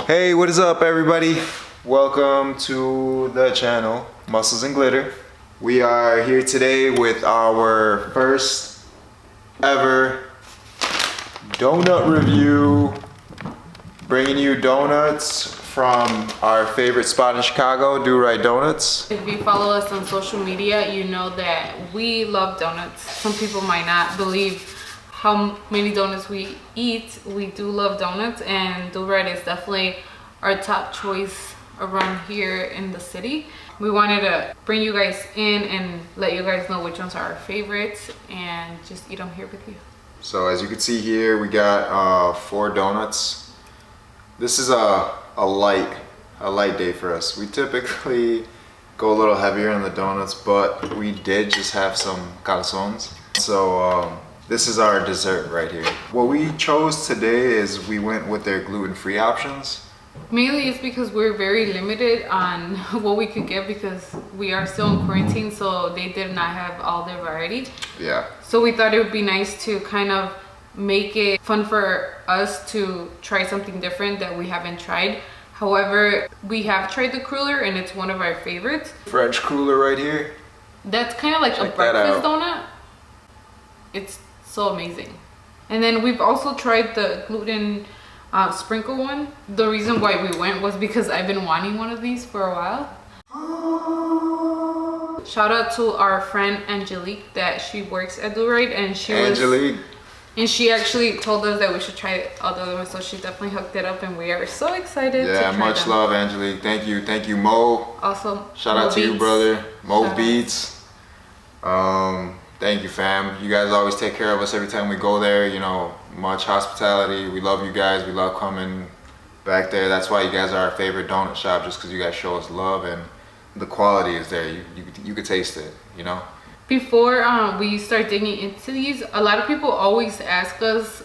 Hey, what is up, everybody? Welcome to the channel, Muscles and Glitter. We are here today with our first ever donut review, bringing you donuts from our favorite spot in Chicago, Do-Rite Donuts. If you follow us on social media, you know that we love donuts. Some people might not believe how many donuts we eat. We do love donuts, and Do-Rite is definitely our top choice around here in the city. We wanted to bring you guys in and let you guys know which ones are our favorites and just eat them here with you. So as you can see here, we got 4 donuts. This is a light day for us. We typically go a little heavier on the donuts, but we did just have some calzones. So this is our dessert right here. What we chose today is we went with their gluten-free options. Mainly it's because we're very limited on what we could get because we are still in quarantine, so they did not have all their variety. Yeah. So we thought it would be nice to kind of make it fun for us to try something different that we haven't tried. However, we have tried the cruller and it's one of our favorites. French cruller right here. That's kind of like Check a breakfast donut. It's so amazing. And then we've also tried the gluten sprinkle one. The reason why we went was because I've been wanting one of these for a while. Shout out to our friend Angelique that she works at Do-Rite, and she actually told us that we should try all the other ones, so she definitely hooked it up and we are so excited to try much them. love, Angelique. Thank you Moe. Also, shout out to you, brother. Moe Beats. Thank you, fam. You guys always take care of us every time we go there. You know, much hospitality. We love you guys. We love coming back there. That's why you guys are our favorite donut shop, just because you guys show us love and the quality is there. You could taste it, you know? Before we start digging into these, a lot of people always ask us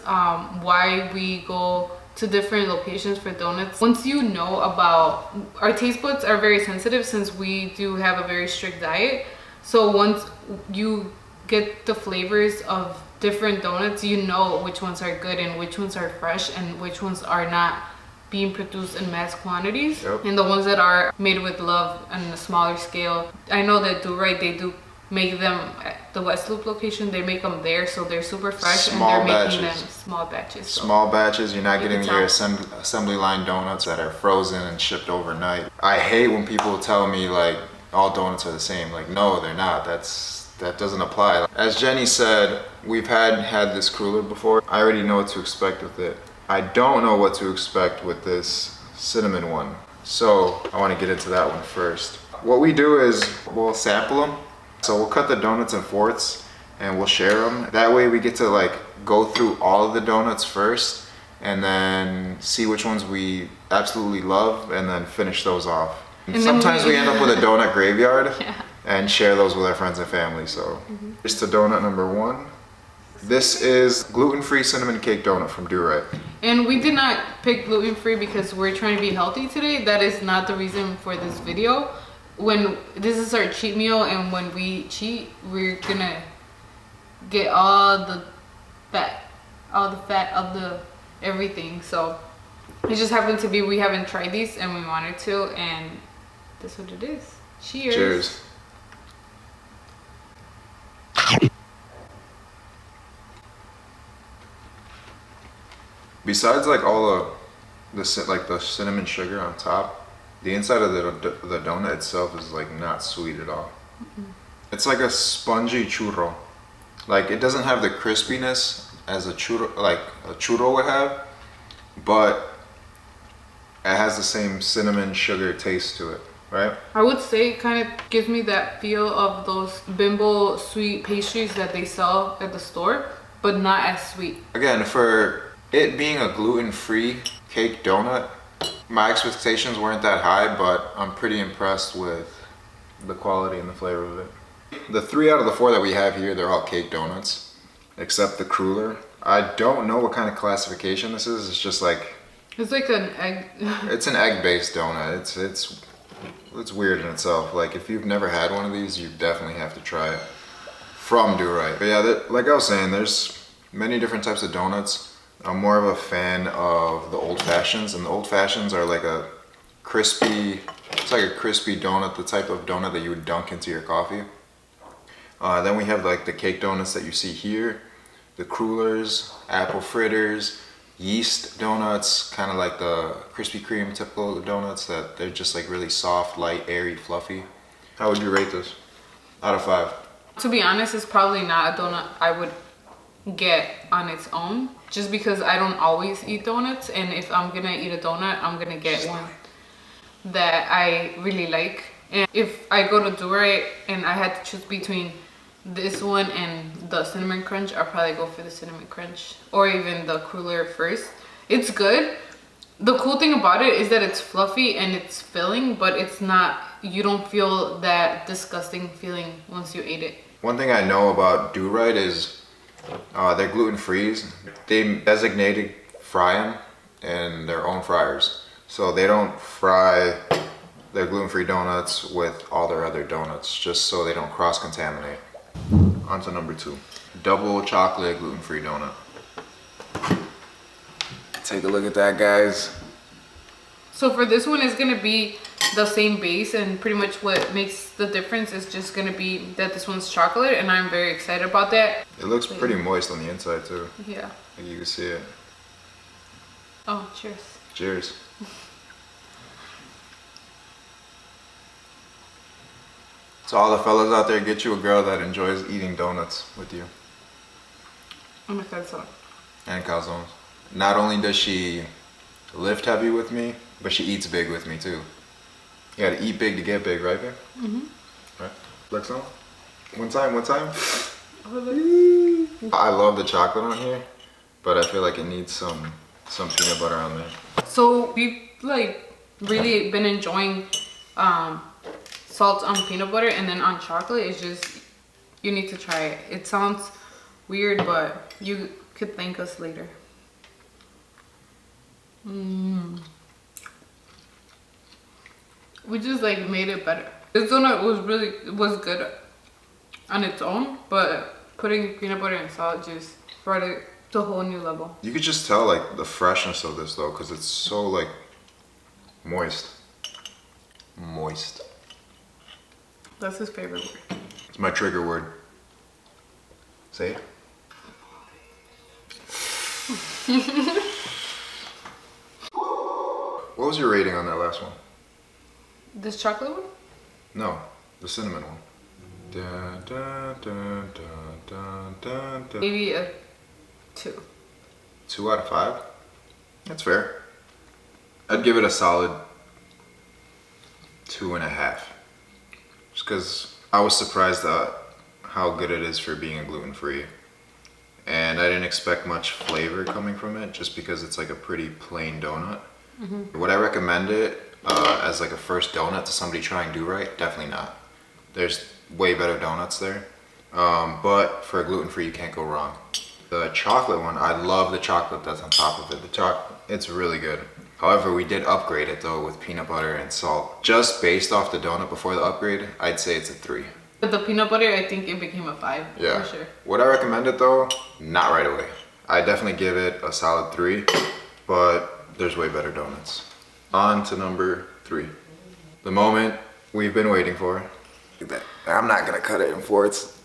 why we go to different locations for donuts. Once you know about, our taste buds are very sensitive since we do have a very strict diet. So once you get the flavors of different donuts, you know which ones are good and which ones are fresh and which ones are not being produced in mass quantities. Yep. And the ones that are made with love on a smaller scale. I know that Do-Rite, they do make them at the West Loop location. They make them there, so they're super fresh. Small and they're batches. making them small batches. So small batches. You're not getting your assembly line donuts that are frozen and shipped overnight. I hate when people tell me like all donuts are the same. Like, no, they're not. That doesn't apply. As Jeni said, we've had this cruller before. I already know what to expect with it. I don't know what to expect with this cinnamon one. So I want to get into that one first. What we do is we'll sample them. So we'll cut the donuts in fourths and we'll share them. That way we get to like go through all of the donuts first and then see which ones we absolutely love and then finish those off. And sometimes we end up with a donut graveyard. Yeah. And share those with our friends and family. So here's to donut number 1. This is gluten-free cinnamon cake donut from Do-Rite. And we did not pick gluten-free because we're trying to be healthy today. That is not the reason for this video. When this is our cheat meal, and when we cheat, we're gonna get all the fat of the everything. So it just happened to be we haven't tried these and we wanted to, and that's what it is. Cheers. Cheers. Besides like all the cinnamon sugar on top, the inside of the donut itself is like not sweet at all. It's like a spongy churro. Like it doesn't have the crispiness as a churro would have, but it has the same cinnamon sugar taste to it, right? I would say it kind of gives me that feel of those Bimbo sweet pastries that they sell at the store, but not as sweet. Again, for it being a gluten-free cake donut, my expectations weren't that high, but I'm pretty impressed with the quality and the flavor of it. The 3 out of the 4 that we have here, they're all cake donuts, except the cruller. I don't know what kind of classification this is. It's just like... It's like an egg. It's an egg-based donut. It's weird in itself. Like if you've never had one of these, you definitely have to try it from Do-Rite. But yeah, like I was saying, there's many different types of donuts. I'm more of a fan of the old fashions, and the old fashions are like a crispy, it's like a crispy donut, the type of donut that you would dunk into your coffee. Then we have like the cake donuts that you see here, the crullers, apple fritters, yeast donuts, kind of like the Krispy Kreme typical donuts that they're just like really soft, light, airy, fluffy. How would you rate this out of 5? To be honest, it's probably not a donut I would get on its own, just because I don't always eat donuts, and if I'm gonna eat a donut, I'm gonna get one that I really like. And if I go to Do-Rite and I had to choose between this one and the cinnamon crunch, I'll probably go for the cinnamon crunch, or even the cruller first. It's good. The cool thing about it is that it's fluffy and it's filling, but it's not, you don't feel that disgusting feeling once you eat it. One thing I know about Do-Rite is they're gluten-free. They designated fry them in their own fryers. So they don't fry their gluten-free donuts with all their other donuts, just so they don't cross-contaminate. On to number 2. Double chocolate gluten-free donut. Take a look at that, guys. So for this one, it's gonna be the same base, and pretty much what makes the difference is just gonna be that this one's chocolate, and I'm very excited about that. It looks pretty moist on the inside too. Yeah. Like you can see it. Oh, cheers. Cheers. So all the fellas out there, get you a girl that enjoys eating donuts with you. I'm excited. So. And calzones. Not only does she lift heavy with me, but she eats big with me too. You gotta eat big to get big, right, babe? Mm-hmm. Right. Flex on. One time. I love the chocolate on here, but I feel like it needs some peanut butter on there. So we've like really been enjoying salt on peanut butter, and then on chocolate, it's just, you need to try it. It sounds weird, but you could thank us later. We just like made it better. This donut was good on its own, but putting peanut butter and salt just brought it to a whole new level. You could just tell like the freshness of this though, because it's so like moist. Moist. That's his favorite word. It's my trigger word. Say it. What was your rating on that last one? This chocolate one? No, the cinnamon one. Da, da, da, da, da, da. Maybe a 2. 2 out of 5? That's fair. I'd give it a solid 2.5. Just because I was surprised at how good it is for being gluten-free. And I didn't expect much flavor coming from it, just because it's like a pretty plain donut. Would I recommend it as like a first donut to somebody trying Do-Rite? Definitely not. There's way better donuts there. But for a gluten-free, you can't go wrong. The chocolate one, I love the chocolate that's on top of it. It's really good. However, we did upgrade it though with peanut butter and salt. Just based off the donut before the upgrade, I'd say it's a 3. With the peanut butter, I think it became a 5. Yeah. For sure. Would I recommend it though? Not right away. I definitely give it a solid 3, but there's way better donuts. On to number 3. The moment we've been waiting for. I'm not gonna cut it in 4s.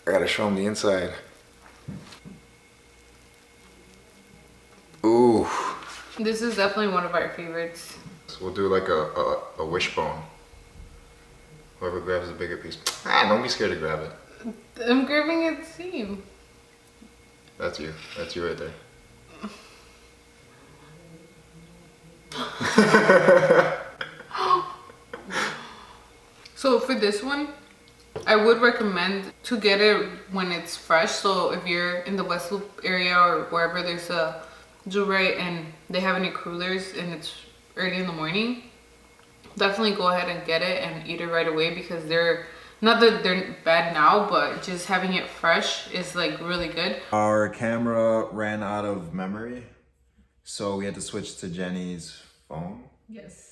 I gotta show them the inside. Ooh. This is definitely one of our favorites. So we'll do like a wishbone. Whoever grabs the bigger piece. Don't be scared to grab it. I'm grabbing its seam. That's you. That's you right there. So for this one, I would recommend to get it when it's fresh. So if you're in the West Loop area or wherever there's a Do-Rite and they have any crullers and it's early in the morning, definitely go ahead and get it and eat it right away, because they're not that they're bad now, but just having it fresh is like really good. Our camera ran out of memory, so we had to switch to Jenny's phone. Yes.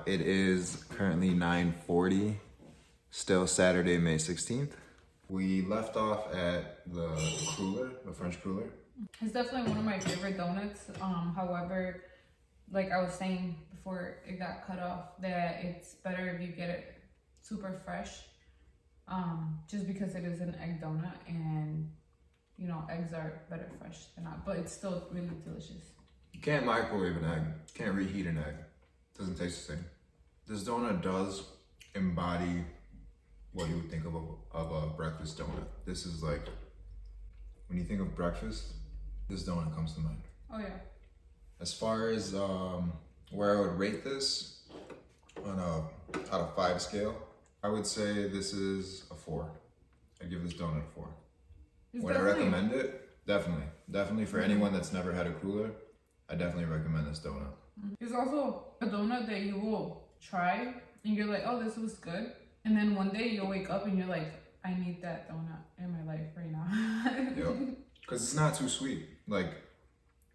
It is currently 9:40, still Saturday, May 16th. We left off at the cruller, the French cruller. It's definitely one of my favorite donuts. However, like I was saying before it got cut off, that it's better if you get it super fresh. Just because it is an egg donut, and you know, eggs are better fresh than not, but it's still really delicious. You can't microwave an egg. Can't reheat an egg. Doesn't taste the same. This donut does embody what you would think of a breakfast donut. This is like, when you think of breakfast, this donut comes to mind. Oh yeah. As far as where I would rate this on a out of 5 scale, I would say this is a 4. I'd give this donut a 4. Would I recommend it? Definitely for anyone that's never had a cooler, I definitely recommend this donut. It's also a donut that you will try and you're like, oh, this was good. And then one day you'll wake up and you're like, I need that donut in my life right now. Yep. Because it's not too sweet. Like,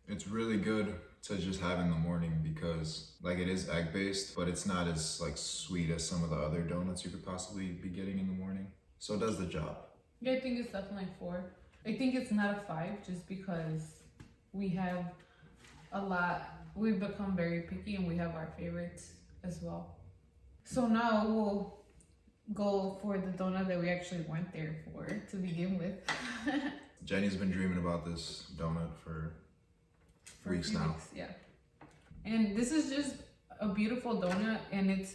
it's really good to just have in the morning because like it is egg based, but it's not as like sweet as some of the other donuts you could possibly be getting in the morning. So it does the job. Yeah, I think it's definitely a 4. I think it's not a 5 just because we have a lot. We've become very picky and we have our favorites as well. So now we'll go for the donut that we actually went there for to begin with. Jenny's been dreaming about this donut for weeks now. Weeks, yeah. And this is just a beautiful donut, and it's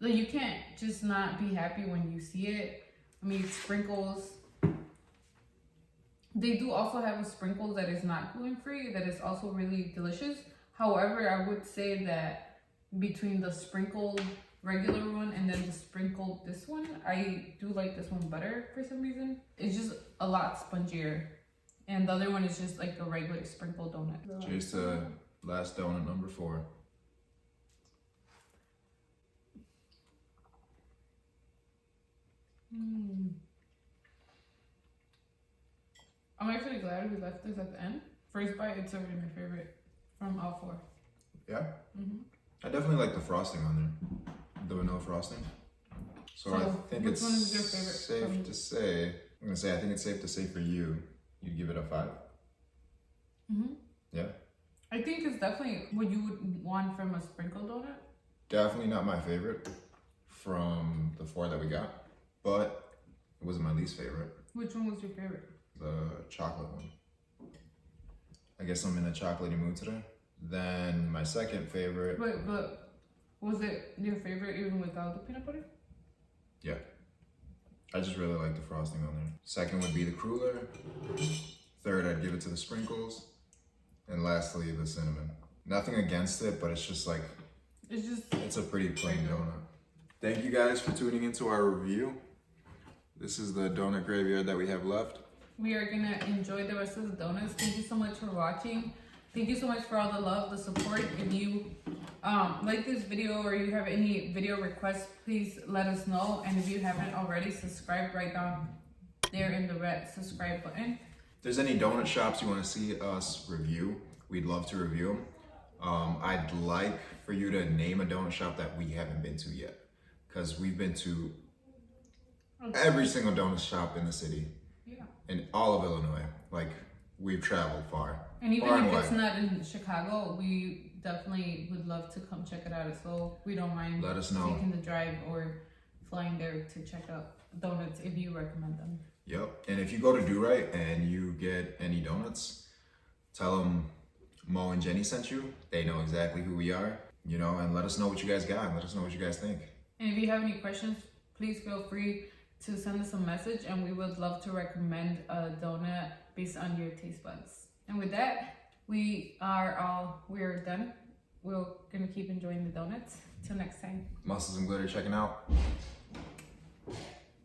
like you can't just not be happy when you see it. I mean, sprinkles. They do also have a sprinkle that is not gluten-free that is also really delicious. However, I would say that between the sprinkled regular one and then the sprinkled this one, I do like this one better for some reason. It's just a lot spongier. And the other one is just like a regular sprinkled donut. Cheers to last donut, number 4. I'm actually glad we left this at the end. First bite, it's already my favorite from all 4. Yeah? I definitely like the frosting on there. The vanilla frosting. So I think which it's one is your favorite safe to say, I'm going to say, I think it's safe to say for you, you'd give it a 5? Yeah? I think it's definitely what you would want from a sprinkled donut. Definitely not my favorite from the 4 that we got, but it wasn't my least favorite. Which one was your favorite? The chocolate one. I guess I'm in a chocolatey mood today. Then my second favorite. Wait, but was it your favorite even without the peanut butter? Yeah. I just really like the frosting on there. Second would be the cruller. Third, I'd give it to the sprinkles. And lastly, the cinnamon. Nothing against it, but it's just like, it's a pretty plain donut. Thank you guys for tuning into our review. This is the donut graveyard that we have left. We are gonna enjoy the rest of the donuts. Thank you so much for watching. Thank you so much for all the love, the support. If you like this video or you have any video requests, please let us know. And if you haven't already, subscribe right down there in the red subscribe button. If there's any donut shops you want to see us review, we'd love to review them. I'd like for you to name a donut shop that we haven't been to yet, because we've been to every single donut shop in the city. Yeah. In all of Illinois. Like, we've traveled far. And even far if it's away. not in Chicago, we definitely would love to come check it out as well. We don't mind Let us know. taking the drive or flying there to check out donuts if you recommend them. Yep. And if you go to Do-Rite and you get any donuts, tell them Moe and Jeni sent you. They know exactly who we are, you know, and let us know what you guys got and let us know what you guys think. And if you have any questions, please feel free to send us a message, and we would love to recommend a donut based on your taste buds. And with that, we're done. We're gonna keep enjoying the donuts. Till next time. Muscles and Glitter checking out.